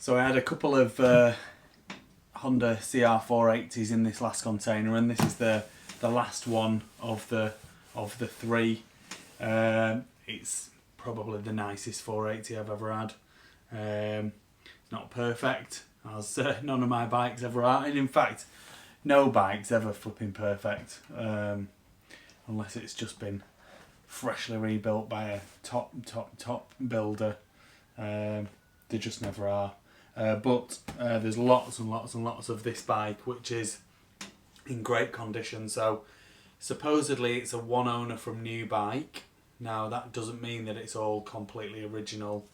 So I had a couple of Honda CR480s in this last container, and this is the last one of the three. It's probably the nicest 480 I've ever had. It's not perfect, as none of my bikes ever are, and in fact, no bike's ever flipping perfect, unless it's just been freshly rebuilt by a top builder. They just never are. But there's lots and lots and lots of this bike which is in great condition. So supposedly it's a one owner from new bike. Now that doesn't mean that it's all completely original.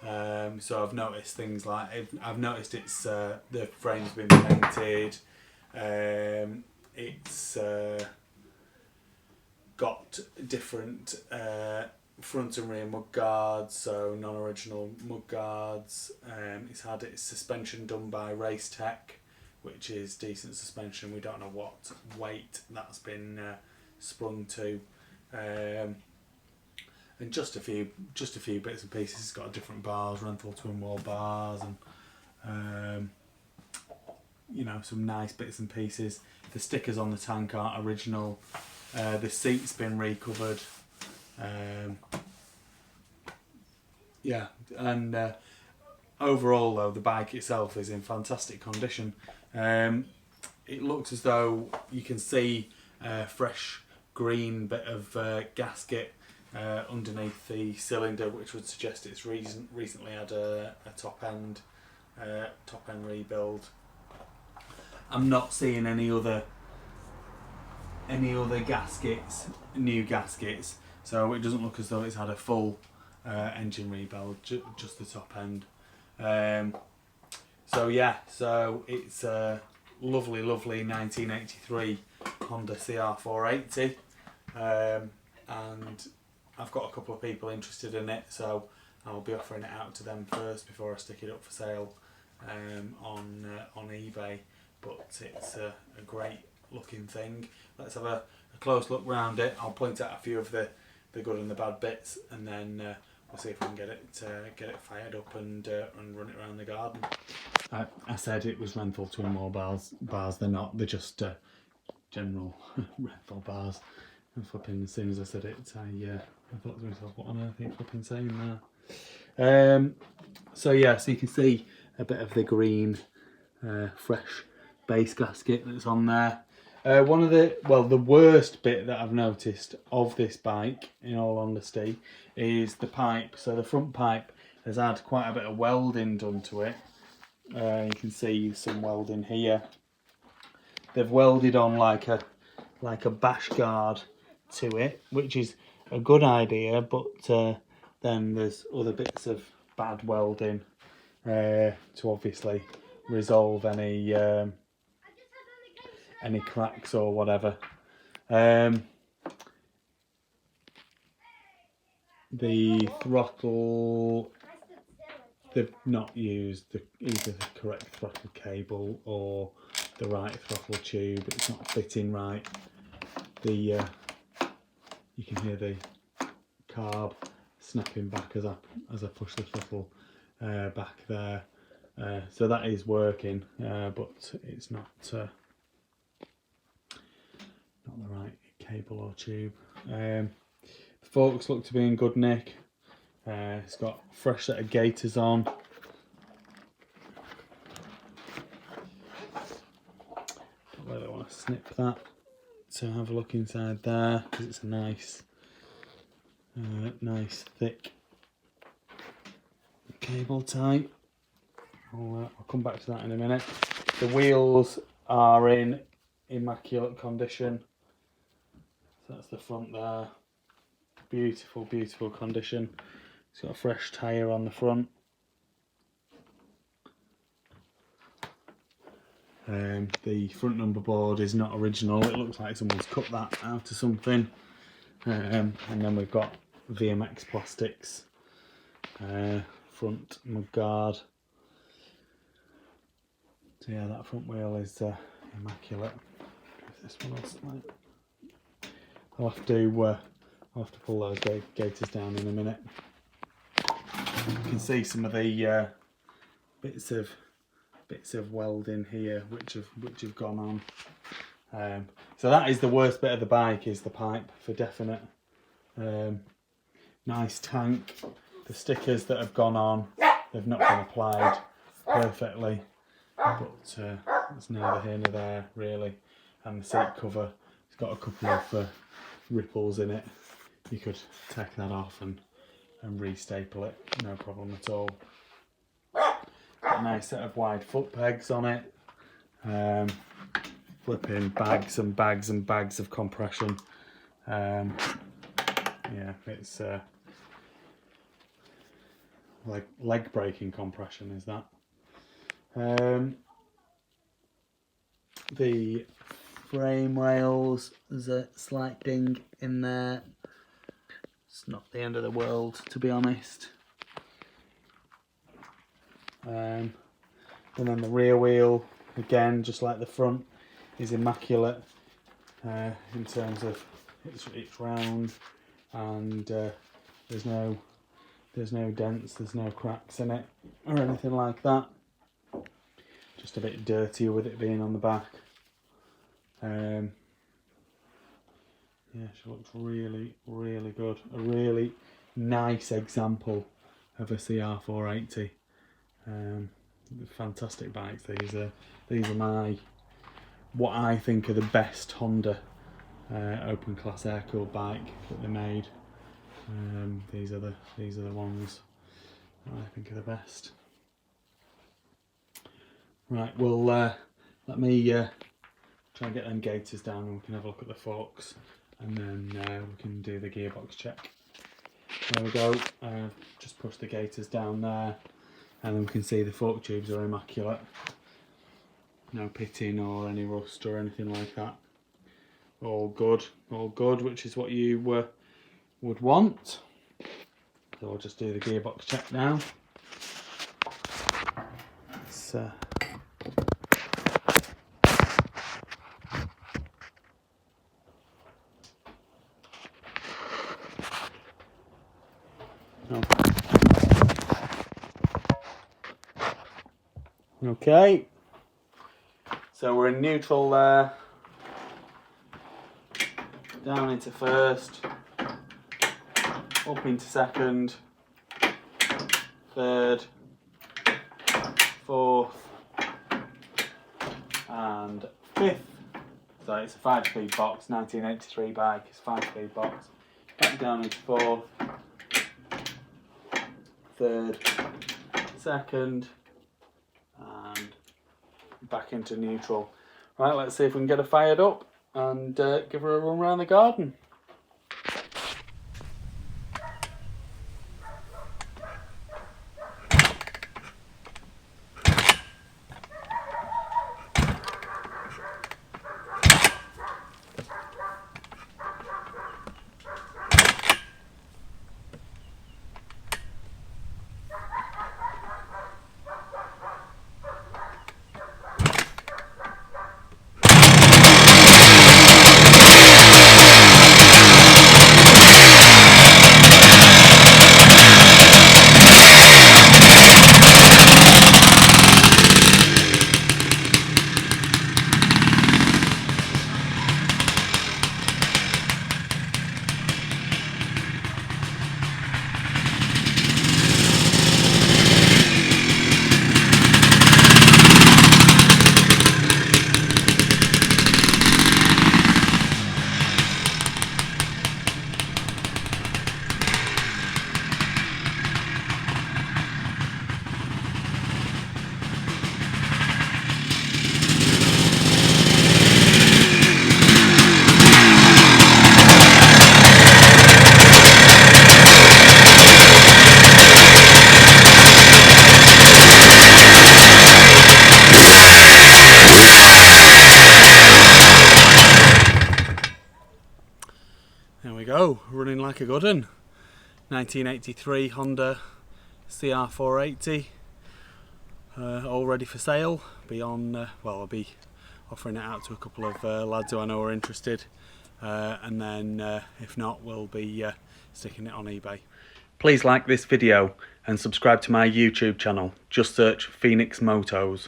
So I've noticed things like I've noticed it's the frame's been painted. It's got different front and rear mud guards, so non-original mud guards. It's had its suspension done by Race Tech, which is decent suspension. We don't know what weight that's been sprung to, and just a few bits and pieces. It's got different bars, Renthal twin wall bars, and you know, some nice bits and pieces. The stickers on the tank aren't original. The seat's been recovered. Yeah, and overall though, the bike itself is in fantastic condition. It looks as though you can see a fresh green bit of gasket underneath the cylinder, which would suggest it's recently had a top end rebuild. I'm not seeing any other gaskets, new gaskets, so it doesn't look as though it's had a full engine rebuild, just the top end. So yeah, so it's a lovely 1983 Honda CR480, and I've got a couple of people interested in it, so I'll be offering it out to them first before I stick it up for sale on eBay. But it's a great looking thing. Let's have a close look round it. I'll point out a few of the good and the bad bits, and then we'll see if we can get it fired up and run it around the garden. I said it was Renthal twin wall bars. They're not. They're just general Renthal bars. And flipping, as soon as I said it, I thought to myself, what on earth are you flipping saying there? So yeah, so you can see a bit of the green fresh base gasket that's on there. One of the worst bit that I've noticed of this bike, in all honesty, is the pipe. So the front pipe has had quite a bit of welding done to it. You can see some welding here. They've welded on like a bash guard to it, which is a good idea, but then there's other bits of bad welding to obviously resolve any cracks or whatever. The throttle, they've not used either the correct throttle cable or the right throttle tube. It's not fitting right. You can hear the carb snapping back as I push the throttle back there. So that is working, but it's not the right cable or tube. The forks look to be in good nick. It's got a fresh set of gaiters on. Don't really want to snip that to have a look inside there, because it's a nice thick cable tie. I'll come back to that in a minute. The wheels are in immaculate condition. So that's the front there. Beautiful condition. It's got a fresh tyre on the front. The front number board is not original. It looks like someone's cut that out of something. And then we've got VMX plastics. Front mudguard. So yeah, that front wheel is immaculate. This one else, I'll have to pull those gaiters down in a minute. You can see some of the bits of welding here which have gone on. So that is the worst bit of the bike, is the pipe, for definite. Nice tank. The stickers that have gone on, they've not been applied perfectly, but it's neither here nor there really. And the seat cover, it's got a couple of ripples in it. You could take that off and re-staple it, no problem at all. Got a nice set of wide foot pegs on it. Flipping bags and bags and bags of compression. Yeah, it's like leg breaking compression is that. The frame rails, there's a slight ding in there. It's not the end of the world, to be honest. And then the rear wheel, again, just like the front, is immaculate in terms of it's round, and there's no dents, there's no cracks in it or anything like that. Just a bit dirtier with it being on the back. Yeah, she looks really, really good. A really nice example of a CR480. Fantastic bikes. These are what I think are the best Honda open class air cooled bike that they made. These are the ones that I think are the best. Right, well, let me try and get them gators down, and we can have a look at the forks, and then we can do the gearbox check. There we go. Just push the gators down there, and then we can see the fork tubes are immaculate. No pitting or any rust or anything like that. All good, which is what you would want. So I'll just do the gearbox check now. It's, Okay, so we're in neutral there, down into first, up into second, third, fourth and fifth. So it's a 5-speed box, 1983 bike, it's a 5-speed box. Back down into fourth, third, second, and back into neutral. Right, let's see if we can get her fired up and give her a run around the garden. There we go, running like a good one. 1983 Honda CR480, all ready for sale. I'll be offering it out to a couple of lads who I know are interested, and then if not, we'll be sticking it on eBay. Please like this video and subscribe to my YouTube channel. Just search Phoenix Motos.